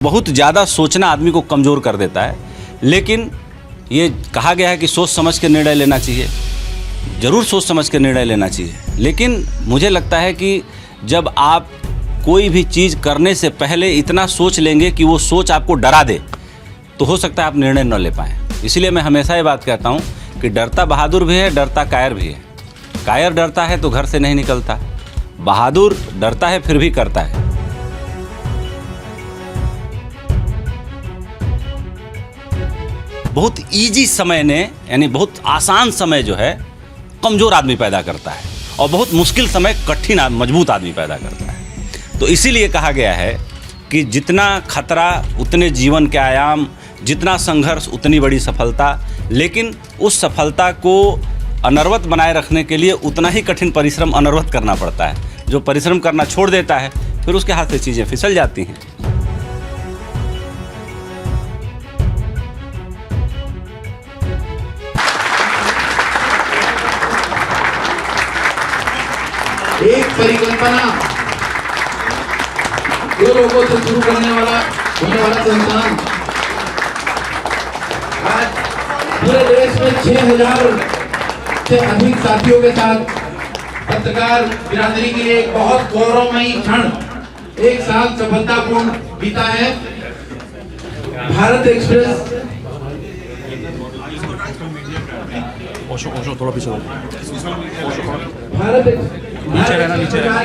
बहुत ज़्यादा सोचना आदमी को कमज़ोर कर देता है, लेकिन ये कहा गया है कि सोच समझ के निर्णय लेना चाहिए। ज़रूर सोच समझ के निर्णय लेना चाहिए, लेकिन मुझे लगता है कि जब आप कोई भी चीज़ करने से पहले इतना सोच लेंगे कि वो सोच आपको डरा दे, तो हो सकता है आप निर्णय न ले पाएँ। इसलिए मैं हमेशा ये बात कहता हूँ कि डरता बहादुर भी है, डरता कायर भी है। कायर डरता है तो घर से नहीं निकलता, बहादुर डरता है फिर भी करता है। बहुत इजी समय ने, यानी बहुत आसान समय जो है कमज़ोर आदमी पैदा करता है, और बहुत मुश्किल समय कठिन मजबूत आदमी पैदा करता है। तो इसीलिए कहा गया है कि जितना खतरा उतने जीवन के आयाम, जितना संघर्ष उतनी बड़ी सफलता, लेकिन उस सफलता को अनर्वत बनाए रखने के लिए उतना ही कठिन परिश्रम अनर्वत करना पड़ता है। जो परिश्रम करना छोड़ देता है फिर उसके हाथ से चीज़ें फिसल जाती हैं। एक परिकल्पना दो लोगों से शुरू होने वाला संस्थान आज पूरे देश में 6000 से अधिक साथियों के साथ पत्रकार बिरादरी के लिए एक बहुत गौरवमयी क्षण, एक साल सफलतापूर्ण बीता है। भारत एक्सप्रेस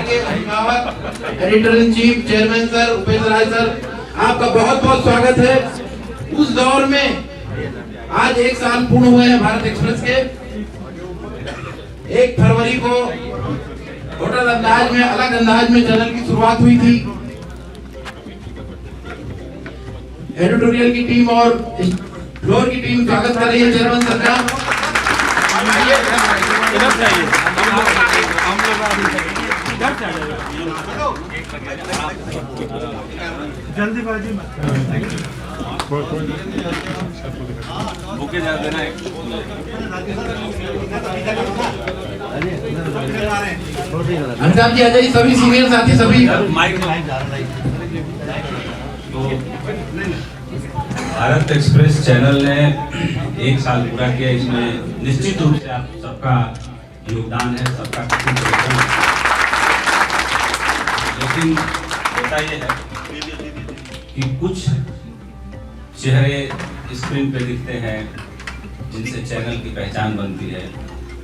के अभिभावक editor in chief chairman sir Upendra Rai sir, आपका बहुत बहुत स्वागत है। उस दौर में आज एक साल पूर्ण हुए हैं भारत एक्सप्रेस के। 1 फरवरी को होटल अंदाज में, अलग अंदाज में चैनल की शुरुआत हुई थी। एडिटोरियल की टीम और फ्लोर की टीम स्वागत कर रही है चेयरमैन सर का। जल्दीबाजी में अमिताभ जी, अजय जी, सभी सीनियर साथी सभी। भारत एक्सप्रेस चैनल ने 1 साल पूरा किया। इसमें निश्चित रूप से आप सबका योगदान है, सबका कठिन परिश्रम है। लेकिन होता ये है कि कुछ चेहरे स्क्रीन पे दिखते हैं जिनसे चैनल की पहचान बनती है,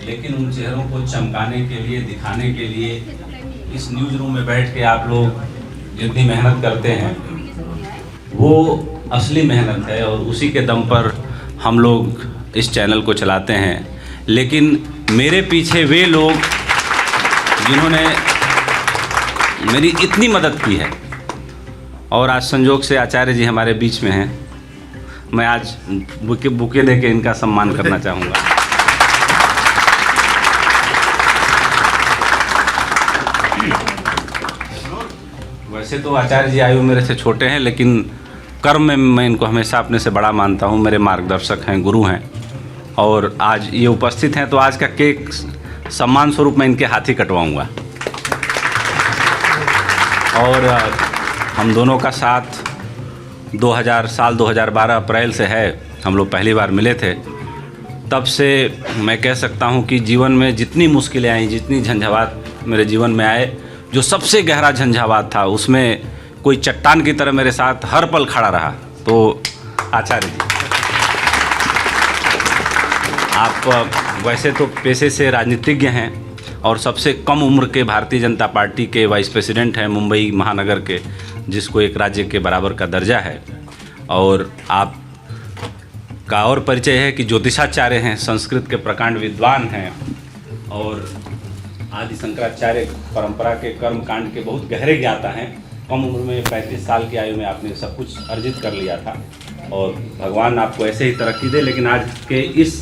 लेकिन उन चेहरों को चमकाने के लिए, दिखाने के लिए इस न्यूज़ रूम में बैठ के आप लोग जितनी मेहनत करते हैं वो असली मेहनत है, और उसी के दम पर हम लोग इस चैनल को चलाते हैं। लेकिन मेरे पीछे वे लोग जिन्होंने मेरी इतनी मदद की है, और आज संजोग से आचार्य जी हमारे बीच में हैं, मैं आज बुके दे के इनका सम्मान करना चाहूँगा। वैसे तो आचार्य जी आयु मेरे से छोटे हैं, लेकिन कर्म में मैं इनको हमेशा अपने से बड़ा मानता हूँ। मेरे मार्गदर्शक हैं, गुरु हैं, और आज ये उपस्थित हैं तो आज का केक सम्मान स्वरूप मैं इनके हाथ ही कटवाऊँगा। और हम दोनों का साथ 2012 अप्रैल से है। हम लोग पहली बार मिले थे, तब से मैं कह सकता हूँ कि जीवन में जितनी मुश्किलें आई, जितनी झंझावात मेरे जीवन में आए, जो सबसे गहरा झंझावात था उसमें कोई चट्टान की तरह मेरे साथ हर पल खड़ा रहा। तो आचार्य जी, आप वैसे तो पेशे से राजनीतिज्ञ हैं और सबसे कम उम्र के भारतीय जनता पार्टी के वाइस प्रेसिडेंट हैं मुंबई महानगर के, जिसको एक राज्य के बराबर का दर्जा है। और आप का और परिचय है कि ज्योतिषाचार्य हैं, संस्कृत के प्रकांड विद्वान हैं, और आदि शंकराचार्य परंपरा के कर्म कांड के बहुत गहरे ज्ञाता हैं। कम उम्र में 35 साल की आयु में आपने सब कुछ अर्जित कर लिया था, और भगवान आपको ऐसे ही तरक्की दे। लेकिन आज के इस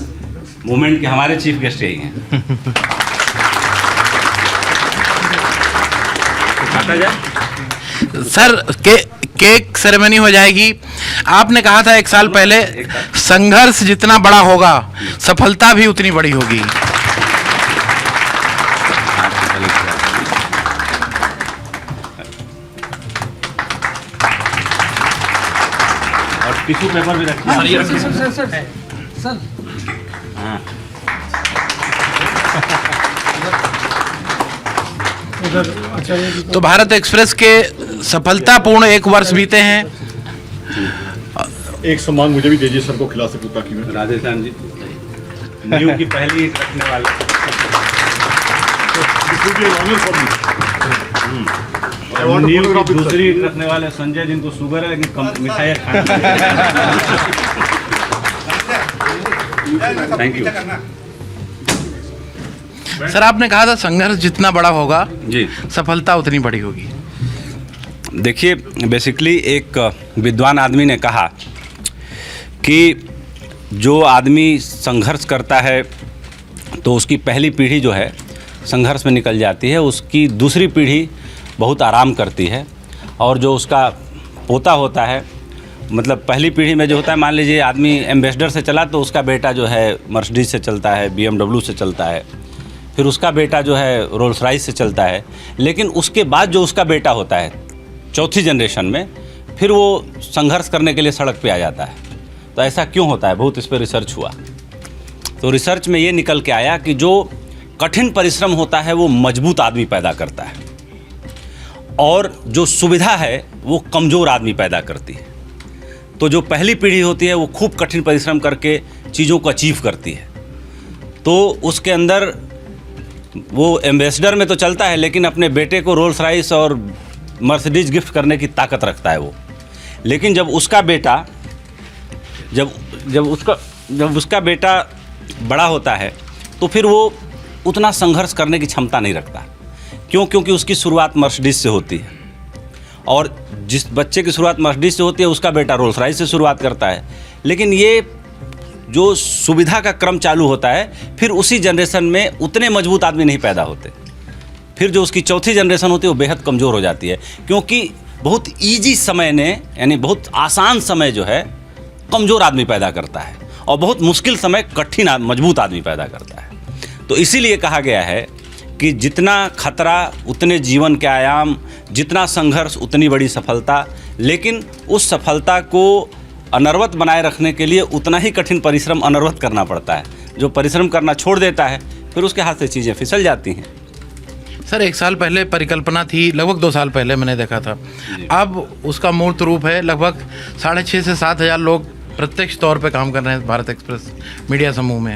मोमेंट के हमारे चीफ गेस्ट यही हैं। खाता जाए सर, केक सेरेमनी हो जाएगी। आपने कहा था 1 साल पहले, संघर्ष जितना बड़ा होगा सफलता भी उतनी बड़ी होगी। टिश्यू पेपर भी रखिए। सर हाँ। तो भारत एक्सप्रेस के सफलतापूर्ण 1 वर्ष बीते हैं। एक सम्मान मुझे भी दीजिए सर को खिला सकूं ताकि मैं राधेश्याम जी न्यू की पहली ईंट रखने वाले, न्यू की दूसरी ईंट रखने वाले संजय जिनको शुगर है लेकिन कम मिठाई खाने। थैंक यू सर, आपने कहा था संघर्ष जितना बड़ा होगा जी, सफलता उतनी बड़ी होगी। देखिए बेसिकली एक विद्वान आदमी ने कहा कि जो आदमी संघर्ष करता है तो उसकी पहली पीढ़ी जो है संघर्ष में निकल जाती है, उसकी दूसरी पीढ़ी बहुत आराम करती है, और जो उसका पोता होता है, मतलब पहली पीढ़ी में जो होता है, मान लीजिए आदमी एम्बेसडर से चला तो उसका बेटा जो है मर्सिडीज से चलता है, BMW से चलता है, फिर उसका बेटा जो है रोल्स रॉयस से चलता है, लेकिन उसके बाद जो उसका बेटा होता है चौथी जनरेशन में, फिर वो संघर्ष करने के लिए सड़क पे आ जाता है। तो ऐसा क्यों होता है? बहुत इस पर रिसर्च हुआ, तो रिसर्च में ये निकल के आया कि जो कठिन परिश्रम होता है वो मजबूत आदमी पैदा करता है, और जो सुविधा है वो कमज़ोर आदमी पैदा करती है। तो जो पहली पीढ़ी होती है वो खूब कठिन परिश्रम करके चीज़ों को अचीव करती है, तो उसके अंदर वो एम्बेसडर में तो चलता है लेकिन अपने बेटे को रोल्स रॉयस और मर्सिडीज गिफ्ट करने की ताकत रखता है वो। लेकिन जब उसका बेटा जब उसका बेटा बड़ा होता है तो फिर वो उतना संघर्ष करने की क्षमता नहीं रखता। क्यों? क्योंकि उसकी शुरुआत मर्सिडीज से होती है, और जिस बच्चे की शुरुआत मर्सिडीज से होती है उसका बेटा रोल्स रॉयस से शुरुआत करता है। लेकिन ये जो सुविधा का क्रम चालू होता है, फिर उसी जनरेशन में उतने मजबूत आदमी नहीं पैदा होते। फिर जो उसकी चौथी जनरेशन होती है वो बेहद कमज़ोर हो जाती है, क्योंकि बहुत ईजी समय ने, यानी बहुत आसान समय जो है कमज़ोर आदमी पैदा करता है, और बहुत मुश्किल समय कठिन मजबूत आदमी पैदा करता है। तो इसीलिए कहा गया है कि जितना खतरा उतने जीवन के आयाम, जितना संघर्ष उतनी बड़ी सफलता, लेकिन उस सफलता को अनर्वत बनाए रखने के लिए उतना ही कठिन परिश्रम अनर्वत करना पड़ता है। जो परिश्रम करना छोड़ देता है फिर उसके हाथ से चीज़ें फिसल जाती हैं। सर, 1 साल पहले परिकल्पना थी, लगभग 2 साल पहले मैंने देखा था, अब उसका मूर्त रूप है। लगभग 6,500 से 7,000 लोग प्रत्यक्ष तौर पे काम कर रहे हैं भारत एक्सप्रेस मीडिया समूह में।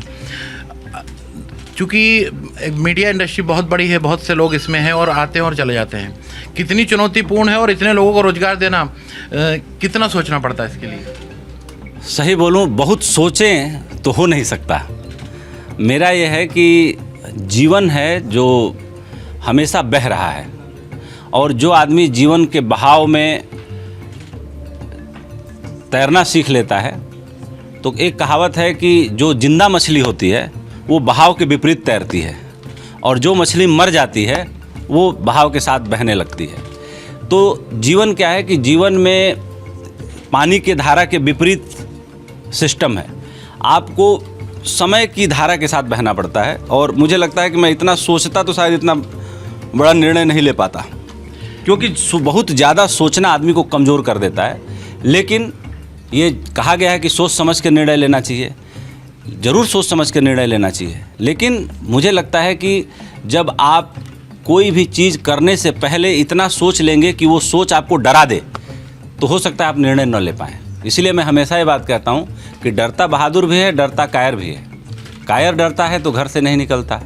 चूँकि मीडिया इंडस्ट्री बहुत बड़ी है, बहुत से लोग इसमें हैं और आते हैं और चले जाते हैं, कितनी चुनौतीपूर्ण है, और इतने लोगों को रोजगार देना कितना सोचना पड़ता है इसके लिए? सही बोलूं, बहुत सोचें तो हो नहीं सकता। मेरा यह है कि जीवन है जो हमेशा बह रहा है, और जो आदमी जीवन के बहाव में तैरना सीख लेता है, तो एक कहावत है कि जो जिंदा मछली होती है वो बहाव के विपरीत तैरती है, और जो मछली मर जाती है वो बहाव के साथ बहने लगती है। तो जीवन क्या है कि जीवन में पानी के धारा के विपरीत सिस्टम है, आपको समय की धारा के साथ बहना पड़ता है। और मुझे लगता है कि मैं इतना सोचता तो शायद इतना बड़ा निर्णय नहीं ले पाता, क्योंकि बहुत ज़्यादा सोचना आदमी को कमज़ोर कर देता है। लेकिन ये कहा गया है कि सोच समझ के निर्णय लेना चाहिए, ज़रूर सोच समझ के निर्णय लेना चाहिए। लेकिन मुझे लगता है कि जब आप कोई भी चीज़ करने से पहले इतना सोच लेंगे कि वो सोच आपको डरा दे, तो हो सकता है आप निर्णय न ले पाएँ। इसलिए मैं हमेशा ये बात कहता हूँ कि डरता बहादुर भी है, डरता कायर भी है। कायर डरता है तो घर से नहीं निकलता,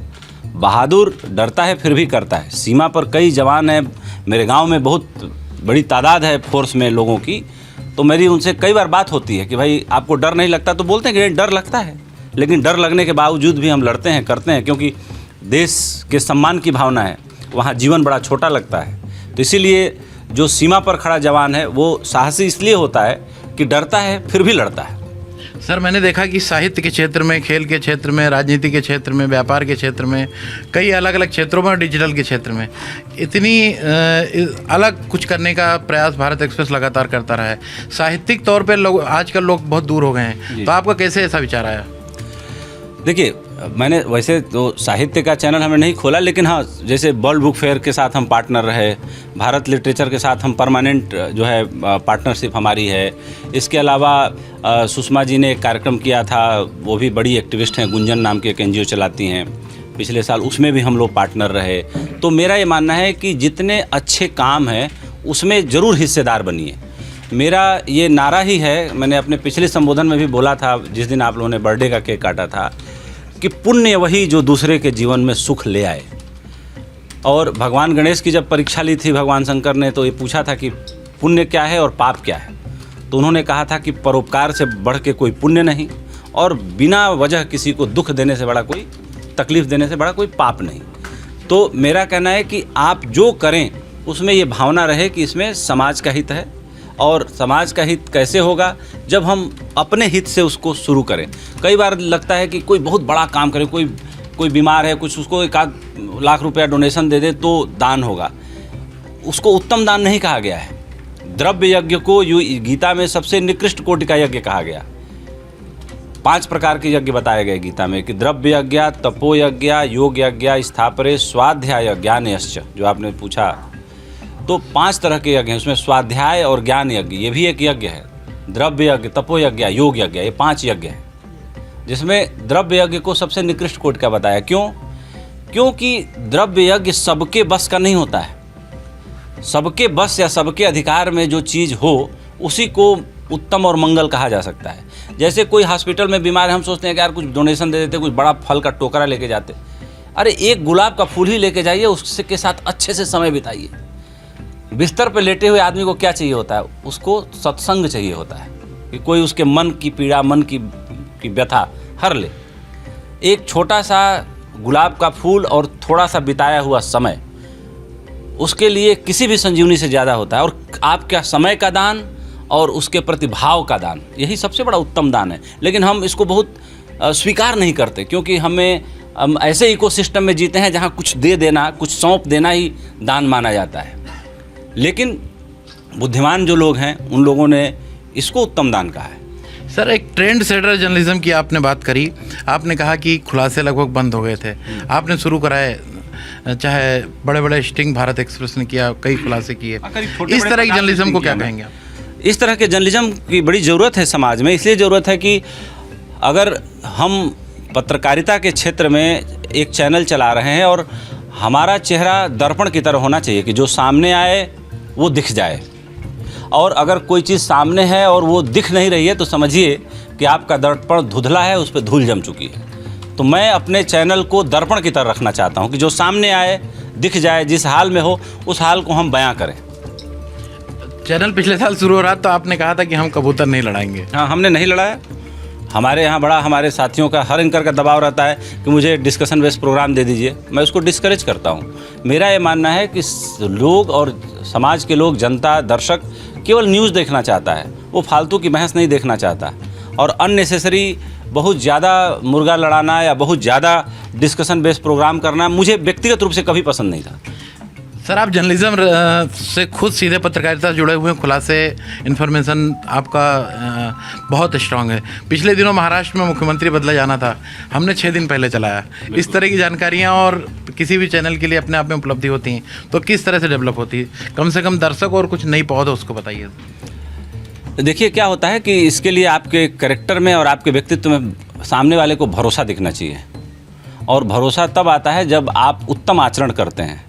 बहादुर डरता है फिर भी करता है। सीमा पर कई जवान हैं, मेरे गांव में बहुत बड़ी तादाद है फोर्स में लोगों की, तो मेरी उनसे कई बार बात होती है कि भाई आपको डर नहीं लगता? तो बोलते हैं कि डर लगता है, लेकिन डर लगने के बावजूद भी हम लड़ते हैं, करते हैं, क्योंकि देश के सम्मान की भावना है, वहाँ जीवन बड़ा छोटा लगता है। तो इसीलिए जो सीमा पर खड़ा जवान है वो साहसी इसलिए होता है कि डरता है फिर भी लड़ता है। सर, मैंने देखा कि साहित्य के क्षेत्र में, खेल के क्षेत्र में, राजनीति के क्षेत्र में, व्यापार के क्षेत्र में, कई अलग अलग क्षेत्रों में, डिजिटल के क्षेत्र में इतनी अलग कुछ करने का प्रयास भारत एक्सप्रेस लगातार करता रहा है। साहित्यिक तौर पे लोग आजकल बहुत दूर हो गए हैं, तो आपका कैसे ऐसा विचार आया? देखिए, मैंने वैसे तो साहित्य का चैनल हमने नहीं खोला, लेकिन हाँ, जैसे वर्ल्ड बुक फेयर के साथ हम पार्टनर रहे, भारत लिटरेचर के साथ हम परमानेंट जो है पार्टनरशिप हमारी है। इसके अलावा सुषमा जी ने एक कार्यक्रम किया था, वो भी बड़ी एक्टिविस्ट हैं, गुंजन नाम की एक NGO चलाती हैं, पिछले साल उसमें भी हम लोग पार्टनर रहे। तो मेरा ये मानना है कि जितने अच्छे काम हैं उसमें ज़रूर हिस्सेदार बनिए। मेरा ये नारा ही है, मैंने अपने पिछले संबोधन में भी बोला था जिस दिन आप लोगों ने बर्थडे का केक काटा था, कि पुण्य वही जो दूसरे के जीवन में सुख ले आए। और भगवान गणेश की जब परीक्षा ली थी भगवान शंकर ने, तो ये पूछा था कि पुण्य क्या है और पाप क्या है। तो उन्होंने कहा था कि परोपकार से बढ़ के कोई पुण्य नहीं, और बिना वजह किसी को दुख देने से बड़ा कोई, तकलीफ़ देने से बड़ा कोई पाप नहीं। तो मेरा कहना है कि आप जो करें उसमें ये भावना रहे कि इसमें समाज का हित है, और समाज का हित कैसे होगा जब हम अपने हित से उसको शुरू करें। कई बार लगता है कि कोई बहुत बड़ा काम करे, कोई बीमार है, कुछ उसको 1 लाख रुपया डोनेशन दे दे तो दान होगा। उसको उत्तम दान नहीं कहा गया है। द्रव्य यज्ञ को गीता में सबसे निकृष्ट कोटि का यज्ञ कहा गया। 5 प्रकार के यज्ञ बताए गए गीता में, कि द्रव्य यज्ञ, तपो यज्ञ, योग यज्ञ, स्थापरे, स्वाध्याय, ज्ञानयश्च, जो आपने पूछा। तो 5 तरह के यज्ञ हैं, उसमें स्वाध्याय और ज्ञान यज्ञ ये भी एक यज्ञ है। द्रव्य यज्ञ, तपो यज्ञ, योग यज्ञ, ये 5 यज्ञ हैं, जिसमें द्रव्य यज्ञ को सबसे निकृष्ट कोटि का बताया। क्यों? क्योंकि द्रव्य यज्ञ सबके बस का नहीं होता है। सबके बस या सबके अधिकार में जो चीज़ हो उसी को उत्तम और मंगल कहा जा सकता है। जैसे कोई हॉस्पिटल में बीमार है, हम सोचते हैं कि यार कुछ डोनेशन दे देते, कुछ बड़ा फल का टोकरा लेके जाते। अरे एक गुलाब का फूल ही लेके जाइए, उसके साथ अच्छे से समय बिताइए। बिस्तर पर लेटे हुए आदमी को क्या चाहिए होता है? उसको सत्संग चाहिए होता है, कि कोई उसके मन की पीड़ा, मन की व्यथा हर ले। एक छोटा सा गुलाब का फूल और थोड़ा सा बिताया हुआ समय उसके लिए किसी भी संजीवनी से ज़्यादा होता है। और आपका समय का दान और उसके प्रति भाव का दान, यही सबसे बड़ा उत्तम दान है। लेकिन हम इसको बहुत स्वीकार नहीं करते, क्योंकि हम ऐसे इकोसिस्टम में जीते हैं जहाँ कुछ दे देना, कुछ सौंप देना ही दान माना जाता है। लेकिन बुद्धिमान जो लोग हैं उन लोगों ने इसको उत्तम दान कहा है। सर, एक ट्रेंड सेटर जर्नलिज्म की आपने बात करी। आपने कहा कि खुलासे लगभग बंद हो गए थे, आपने शुरू कराए, चाहे बड़े बड़े स्टिंग भारत एक्सप्रेस ने किया, कई खुलासे किए। इस तरह की जर्नलिज्म को क्या कहेंगे आप? इस तरह के जर्नलिज्म की बड़ी ज़रूरत है समाज में। इसलिए ज़रूरत है कि अगर हम पत्रकारिता के क्षेत्र में एक चैनल चला रहे हैं और हमारा चेहरा दर्पण की तरह होना चाहिए, कि जो सामने आए वो दिख जाए। और अगर कोई चीज़ सामने है और वो दिख नहीं रही है तो समझिए कि आपका दर्पण धुंधला है, उस पर धूल जम चुकी है। तो मैं अपने चैनल को दर्पण की तरह रखना चाहता हूँ, कि जो सामने आए दिख जाए, जिस हाल में हो उस हाल को हम बयां करें। चैनल पिछले साल शुरू हो रहा तो आपने कहा था कि हम कबूतर नहीं लड़ाएंगे। हाँ, हमने नहीं लड़ाया। हमारे यहाँ बड़ा, हमारे साथियों का, हर एंकर का दबाव रहता है कि मुझे डिस्कशन बेस्ड प्रोग्राम दे दीजिए। मैं उसको डिस्करेज करता हूँ। मेरा ये मानना है कि लोग और समाज के लोग, जनता, दर्शक केवल न्यूज़ देखना चाहता है, वो फालतू की बहस नहीं देखना चाहता। और अननेसेसरी बहुत ज़्यादा मुर्गा लड़ाना या बहुत ज़्यादा डिस्कशन बेस्ड प्रोग्राम करना मुझे व्यक्तिगत रूप से कभी पसंद नहीं था। सर, आप जर्नलिज्म से खुद सीधे पत्रकारिता से जुड़े हुए हैं, खुलासे, इन्फॉर्मेशन आपका बहुत स्ट्रांग है। पिछले दिनों महाराष्ट्र में मुख्यमंत्री बदला जाना था, हमने 6 दिन पहले चलाया। इस तरह की जानकारियां और किसी भी चैनल के लिए अपने आप में उपलब्धि होती हैं, तो किस तरह से डेवलप होती है? कम से कम दर्शक और कुछ नई पौध उसको बताइए। देखिए, क्या होता है कि इसके लिए आपके कैरेक्टर में और आपके व्यक्तित्व में सामने वाले को भरोसा दिखना चाहिए। और भरोसा तब आता है जब आप उत्तम आचरण करते हैं।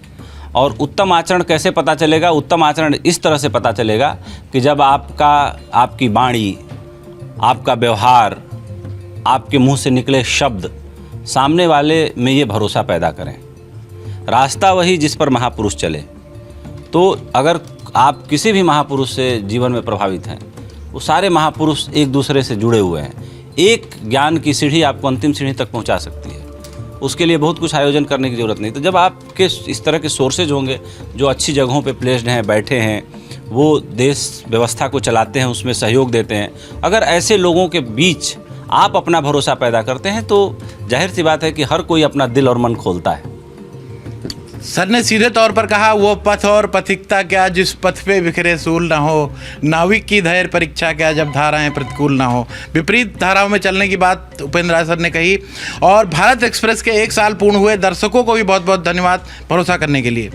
और उत्तम आचरण कैसे पता चलेगा? उत्तम आचरण इस तरह से पता चलेगा कि जब आपकी वाणी, आपका व्यवहार, आपके मुंह से निकले शब्द सामने वाले में ये भरोसा पैदा करें। रास्ता वही जिस पर महापुरुष चले। तो अगर आप किसी भी महापुरुष से जीवन में प्रभावित हैं, वो सारे महापुरुष एक दूसरे से जुड़े हुए हैं। एक ज्ञान की सीढ़ी आपको अंतिम सीढ़ी तक पहुंचा सकती है। उसके लिए बहुत कुछ आयोजन करने की ज़रूरत नहीं। तो जब आपके इस तरह के सोर्सेज होंगे जो अच्छी जगहों पे प्लेस्ड हैं, बैठे हैं, वो देश व्यवस्था को चलाते हैं, उसमें सहयोग देते हैं, अगर ऐसे लोगों के बीच आप अपना भरोसा पैदा करते हैं तो जाहिर सी बात है कि हर कोई अपना दिल और मन खोलता है। सर ने सीधे तौर पर कहा, वो पथ और पथिकता क्या जिस पथ पे बिखरे सूल ना हो, नाविक की धैर्य परीक्षा क्या जब धाराएं प्रतिकूल ना हो। विपरीत धाराओं में चलने की बात उपेंद्र राय सर ने कही। और भारत एक्सप्रेस के 1 साल पूर्ण हुए, दर्शकों को भी बहुत बहुत धन्यवाद भरोसा करने के लिए।